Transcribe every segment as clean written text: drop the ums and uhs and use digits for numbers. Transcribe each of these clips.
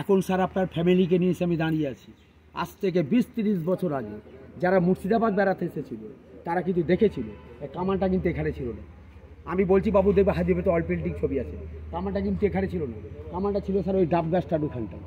এখন স্যার আপনার ফ্যামিলিকে নিয়ে এসে আমি দাঁড়িয়ে আছি। আজ থেকে 20-30 বছর আগে যারা মুর্শিদাবাদ বেড়াতে এসেছিল তারা কিন্তু দেখেছিল এই কামানটা কিন্তু এখানে ছিল না। আমি বলছি বাবু দেখবে হাজিবে তো অল পেন্টিং ছবি আছে, কামানটা কিন্তু এখানে ছিল না। কামানটা ছিল স্যার ওই ডাব গাছটার ওখানটা,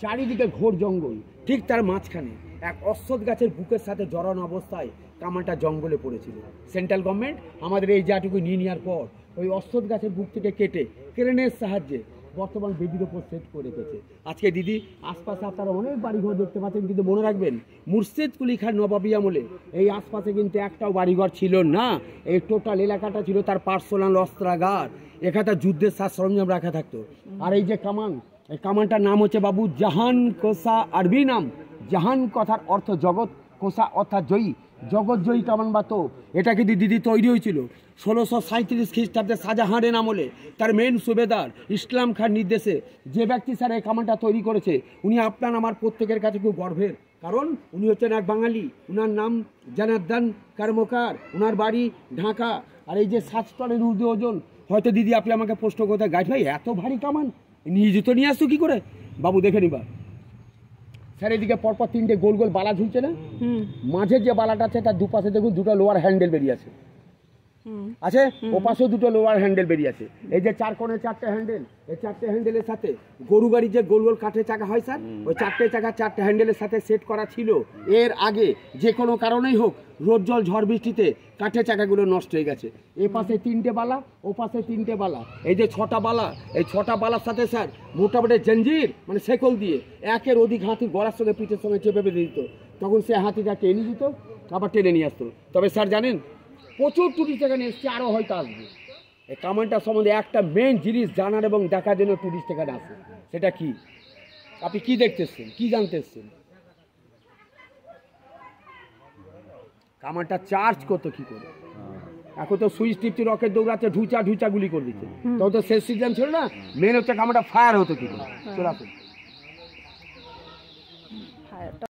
চারিদিকে ঘোর জঙ্গল, ঠিক তার মাঝখানে এক অশ্বত্থ গাছের বুকের সাথে জড়ানো অবস্থায় কামানটা জঙ্গলে পড়েছিল। সেন্ট্রাল গভর্নমেন্ট আমাদের এই জায়গাটুকু নিয়ে নেওয়ার পর ওই অশ্বত্থ গাছের বুক থেকে কেটে ক্রেনের সাহায্যে বর্তমান বেদির ওপর সেট করে রেখেছে। আজকে দিদি আশপাশে আপনারা অনেক বাড়িঘর দেখতে পাচ্ছেন, কিন্তু মনে রাখবেন মুর্শিদ কুলি খান নবাবী আমলে এই আশপাশে কিন্তু একটাও বাড়িঘর ছিল না। এই টোটাল এলাকাটা ছিল তার পার্সোনাল অস্ত্রাগার, এখানটা যুদ্ধের সাজ সরঞ্জাম রাখা থাকতো। আর এই যে কামান, এই কামানটার নাম হচ্ছে বাবু জাহান কোসা, আরবি নাম জাহান, কথার অর্থ জগৎ, কোসা অর্থাৎ জয়ী, জগৎজয়ী কামান বা তো। এটা কিন্তু দিদি তৈরি হয়েছিল 1637 খ্রিস্টাব্দে শাহজাহানের আমলে। তার মেন সুবেদার ইসলাম খান নির্দেশে যে ব্যক্তি স্যার এই কামানটা তৈরি করেছে উনি আপনার আমার প্রত্যেকের কাছে খুব গর্বের, কারণ উনি হচ্ছেন এক বাঙালি। উনার নাম জনার্দন কর্মকার, উনার বাড়ি ঢাকা। আর এই যে 7 টনের ঊর্ধ্বে ওজন, হয়তো দিদি আপনি আমাকে প্রশ্ন করতে গাইড ভাই এত ভারী কামান নিয়ে যেত নিয়ে আসতো কী করে? বাবু দেখে নিবা স্যার, এদিকে পরপর 3টে গোল গোল বালা ঝুলছে না, মাঝের যে বালাটা আছে তার দুপাশে দেখুন 2টা লোয়ার হ্যান্ডেল বেরিয়ে আছে, আছে ও পাশেও 2টো লোয়ার হ্যান্ডেল বেরিয়ে আছে। এই যে 4 কোণে 4টে হ্যান্ডেল, এই 4টে হ্যান্ডেলের সাথে গরু গাড়ির যে গোল গোল কাঠের চাকা হয় স্যার, ওই 4টে চাকা 4টে হ্যান্ডেলের সাথে সেট করা ছিল। এর আগে যে কোনো কারণেই হোক রোদ জল ঝড় বৃষ্টিতে কাঠের চাকাগুলো নষ্ট হয়ে গেছে। এ পাশে 3টে বালা, ও পাশে 3টে বালা, এই যে 6টা বালা, এই 6টা বালার সাথে স্যার মোটামুটি জঞ্জির মানে শেকল দিয়ে একের অধিক হাতির গলার সঙ্গে পিঠের সঙ্গে চেপে বেঁধে দিত। তখন সে হাতিটাকে এনে দিত, আবার টেনে নিয়ে আসতো। তবে স্যার জানেন প্রচুর টুরিস্ট এখানে এসছে, আরও হয়তো আসবে। এই কামানটা সম্বন্ধে একটা মেন জিনিস জানার এবং দেখার জন্য টুরিস্ট এখানে আসে। সেটা কি? আপনি কি দেখতে এসছেন, কি জানতে এসছেন? কামানটা চার্জ করতো কি করে? এখন তো সুইচ টিপটি রকেট দৌড়াচ্ছে, ঢুচা ঢুচা গুলি করে দিচ্ছে। তখন তো শেষ সিজন ছিল না, মেন হচ্ছে কামানটা ফায়ার হতো কি করে? চলে আসুন।